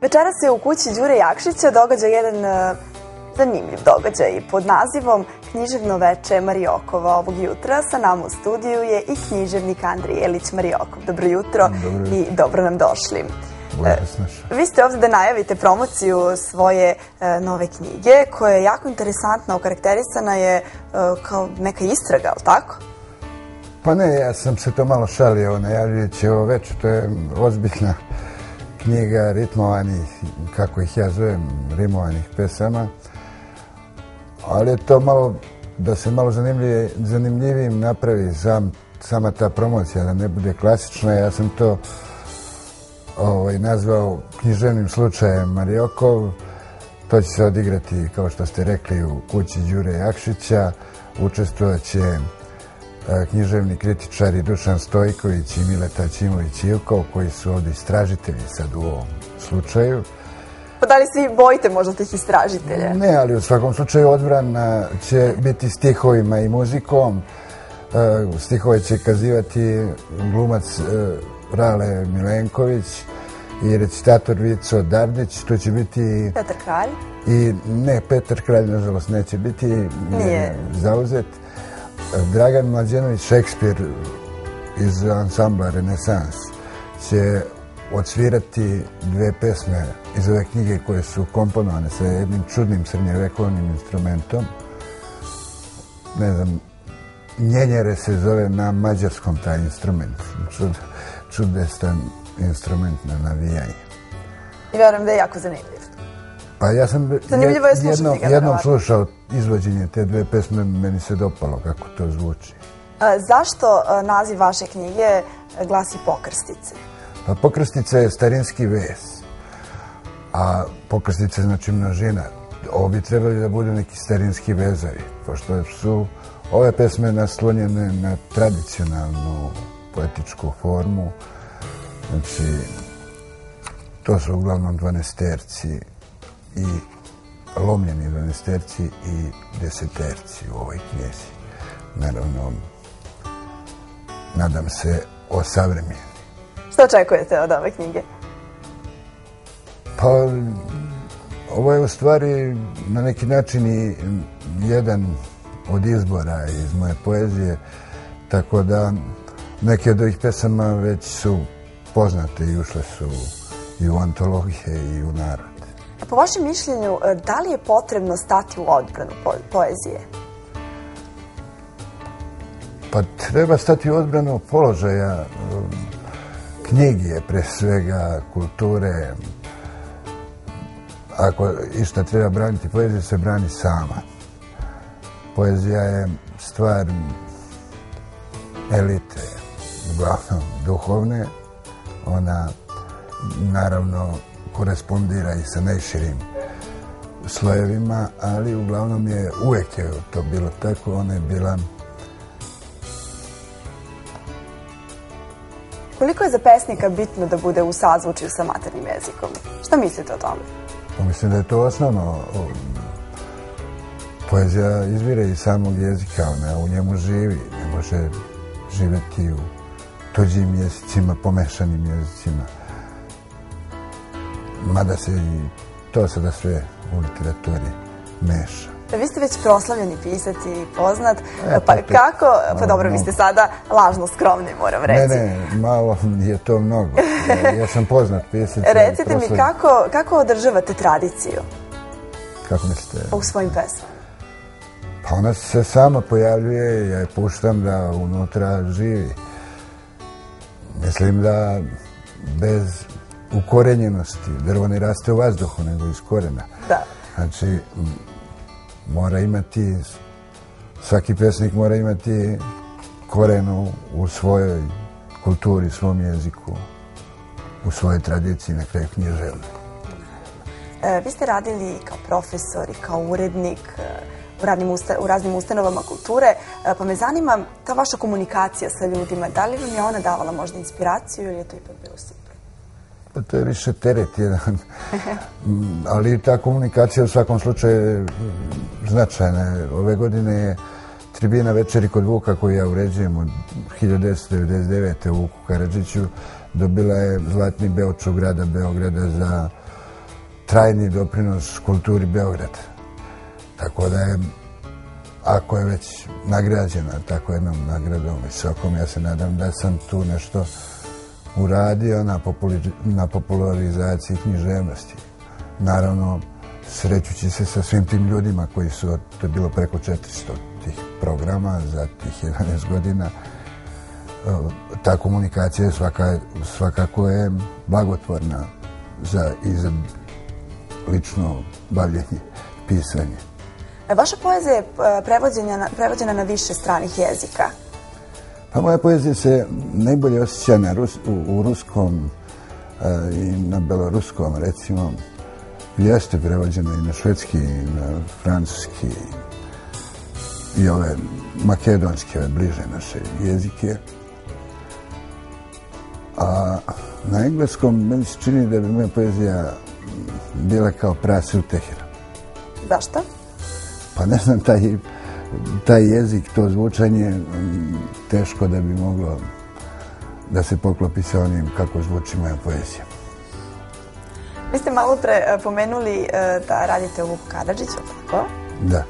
Večeras se u kući Đure Jakšića događa jedan zanimljiv događaj pod nazivom Književno veče Mariokova. Ovog jutra sa nama u studiju je i književnik Andrij Elić Mariokov. Dobro jutro i dobro nam došli. Vi ste ovdje da najavite promociju svoje nove knjige, koja je jako interesantna, okarakterisana je kao neka istraga, ali tako? Pa ne, ja sam se to malo šalio, najavljujući ovo večer, to je ozbiljna knjiga ritmovanih, kako ih ja zovem, rimovanih pesama, ali je to malo, da se malo zanimljivijim napravi sama ta promocija, da ne bude klasična. Ja sam to nazvao književnim slučajem Mariokov. To će se odigrati, kao što ste rekli, u kući Đure Jakšića. Učestvovat će književni kritičari Dušan Stojković i Mileta Ćimović-Ivkov, koji su ovdje istražitelji sad u ovom slučaju. Pa da li se vi bojite možda tih istražitelja? Ne, ali u svakom slučaju odbrana će biti stihovima i muzikom. Stihove će kazivati glumac Rale Milenković i recitator Vico Dardić. Tu će biti... Petar Kralj? Ne, Petar Kralj, nažalost, neće biti. Nije zauzet. Dragan Mlađenović Šekspir iz ansambla Renesans će odsvirati dve pesme iz ove knjige koje su komponovane sa jednim čudnim srednjevekovnim instrumentom. Ne znam, njenjere se zove na mađarskom taj instrument. Čudestan instrument na navijanje. I verujem da je jako zanimljiv. Pa ja sam jednom slušao izvođenje te dve pesme, meni se dopalo kako to zvuči. Zašto naziv vaše knjige glasi Pokrstice? Pa Pokrstice je starinski vez, a Pokrstice znači množina. Ovo bi trebali da budu neki starinski vezovi, pošto su ove pesme naslonjene na tradicionalnu poetičku formu. Znači, to su uglavnom dvanaesterci i lomljeni dvanaesterci i deseterci u ovoj knjizi. Naravno, nadam se o savremeni. Što očekujete od ove knjige? Pa, ovo je u stvari na neki način i jedan od izbora iz moje poezije, tako da neke od ovih pesama već su poznate i ušle su i u antologije i u narod. Po vašem mišljenju, da li je potrebno stati u odbranu poezije? Pa treba stati u odbranu položaja knjige, pre svega kulture. Ako išta treba braniti, poezija se brani sama. Poezija je stvar elite, uglavnom duhovne. Ona naravno korespondira i sa najširim slojevima, ali uglavnom uvek je to bilo tako. Ona je bila... Koliko je za pesnika bitno da bude u sazvučju sa maternjim jezikom? Šta mislite o tome? Mislim da je to osnovno. Poezija izvire iz samog jezika, ona u njemu živi, ne može živeti u tuđim jezicima, pomešanim jezicima. Mada se i to sada sve u literaturi meša. Vi ste već proslavljeni pisac i poznat, pa kako, pa dobro, vi ste sada lažno skromni, moram reći. Ne, malo je to mnogo. Ja sam poznat pisac. Recite mi, kako održavate tradiciju? Kako mislite? U svojim pesmama. Pa ona se sama pojavljuje, ja je puštam da unutra živi. Mislim da bez ukorenjenosti, drvo ne raste u vazduhu, nego iz korena. Da. Znači, mora imati, svaki pesnik mora imati korenu u svojoj kulturi, svom jeziku, u svojoj tradiciji, na kraju književnoj. Vi ste radili kao profesor i kao urednik u raznim ustanovama kulture, pa me zanima ta vaša komunikacija sa ljudima, da li vam je ona davala možda inspiraciju ili je to ipak bilo super? Pa to je više teret jedan, ali ta komunikacija u svakom slučaju je značajna. Ove godine je tribina Večeri kod Vuka koju ja uređujem od 1999. u Vuku Karadžiću dobila je Zlatni Beočuk grada Beograda za trajni doprinos kulturi Beograda. Tako da je, ako je već nagrađena tako jednom nagradom visokom, ja se nadam da sam tu nešto uradio na popularizaciji književnosti. Naravno, srećući se sa svim tim ljudima koji su, to je bilo preko 400 tih programa za tih 11 godina, ta komunikacija svakako je blagotvorna i za lično bavljenje, pisanje. Vaša poezija je prevođena na više stranih jezika. Pa moja poezija se najbolje osjeća u ruskom i na beloruskom, recimo. Jeste prevođena i na švedski, i na francuski, i ove makedonske, ove bliže naše jezike. A na engleskom meni se čini da bi moja poezija bila kao prase u Teheranu. Zašto? Pa ne znam, taj jezik, to zvučanje, teško da bi moglo da se poklopi sa onim kako zvuči moja poezija. Vi ste malo pre pomenuli da radite u Vuku Karadžiću, tako? Da.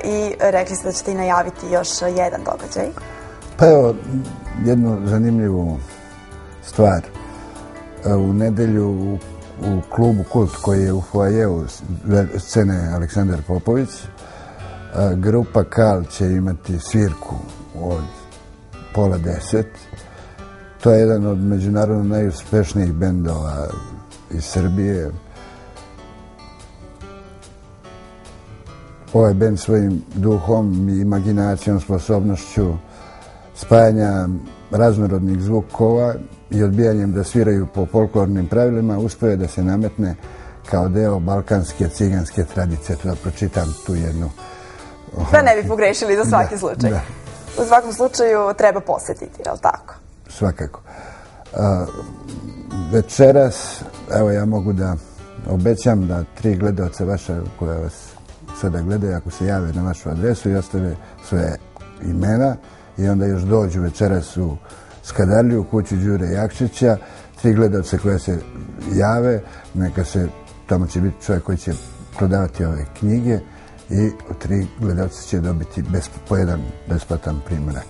I rekli ste da ćete i najaviti još jedan događaj. Pa evo, jednu zanimljivu stvar. U nedelju u klubu Kult koji je u foajeu scene Aleksandar Popović, grupa Kal će imati svirku od 9:30. To je jedan od međunarodno najuspešnijih bendova iz Srbije. Ovaj bend svojim duhom i imaginacijom, sposobnošću spajanja raznorodnih zvukova i odbijanjem da sviraju po folklornim pravilima uspio je da se nametne kao deo balkanske ciganske tradicije. Da pročitam tu jednu. Da ne bi pogrešili za svaki slučaj. U svakom slučaju treba posetiti, je li tako? Svakako. Večeras, evo ja mogu da obećam da 3 gledalca vaša koja vas sada gledaju, ako se jave na vašu adresu i ostave svoje imena i onda još dođu večeras u Skadarliju, u kuću Đure Jakšića, 3 gledalce koje se jave, neka se, tamo će biti čovjek koji će prodavati ove knjige i 3 gledalce će dobiti po jedan besplatan primjerak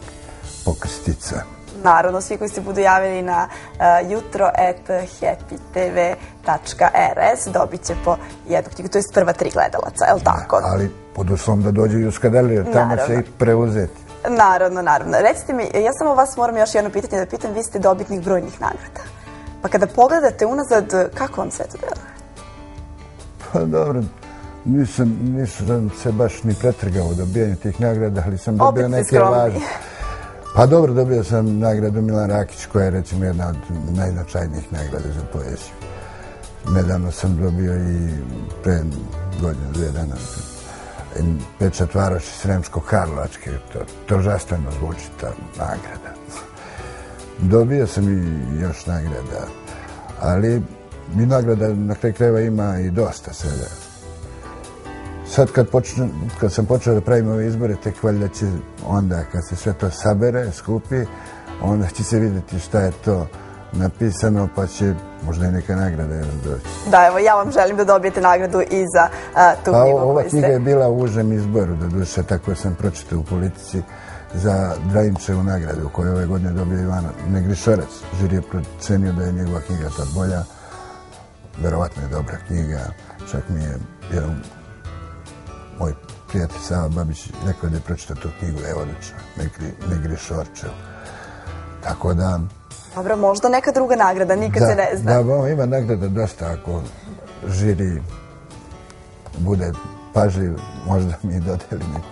pokrstica. Naravno, svi koji se budu javili na jutro@happytv.rs dobit će po jednu knjigu, to je prva 3 gledalaca, je li tako? Ali pod uslovom da dođu i u Skadarliju, tamo će ih preuzeti. Naravno. Recite mi, ja samo vas moram još jedno pitanje da pitam, vi ste dobitnik brojnih nagrada. Pa kada pogledate unazad, kako vam sve to deluje? Pa dobro, nisam se baš ni pretrgao u dobijanju tih nagrada, ali sam dobio neke važne. Pa dobro, dobio sam nagradu Milan Rakić, koja je recimo jedna od najznačajnijih nagrada za poeziju. Nedavno sam dobio i pre godinu, 2 dana, pečat Varoši Sremsko-Karlovačke, to žastveno zvuči ta nagrada. Dobio sam i još nagrada, ali i nagrada na kraju krajeva ima i dosta sada. Sad kad sam počeo da pravim ove izbore, tek valjda će onda kad se sve to sabere, skupi, onda će se vidjeti šta je to napisano, pa će možda i neka nagrada još doći. Da, evo, ja vam želim da dobijete nagradu i za tu knjigu. Ova knjiga je bila u užem izboru, doduše, tako sam pročitao u Politici, za Drajinčevu nagradu, koju ove godine dobio Ivan Negrišorac. Žiri je procenio da je njegova knjiga ta bolja, verovatno je dobra knjiga, čak mi je jedan moj prijatelj Sava Babić rekao da je pročitao tu knjigu, je odlična, Negrišorčev. Tako da... Dobro, možda neka druga nagrada, nikad se ne zna. Da, ima nagrada dosta, ako žiri bude pažljiv, možda mi dodeli neku.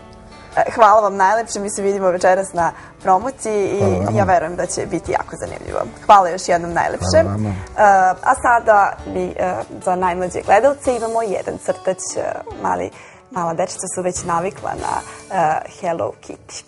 Hvala vam najlepše, mi se vidimo večeras na promociji i ja verujem da će biti jako zanimljivo. Hvala još jednom najlepše. A sada za najmlađe gledalce imamo jedan crtač, mala dečica su već navikla na Hello Kitty.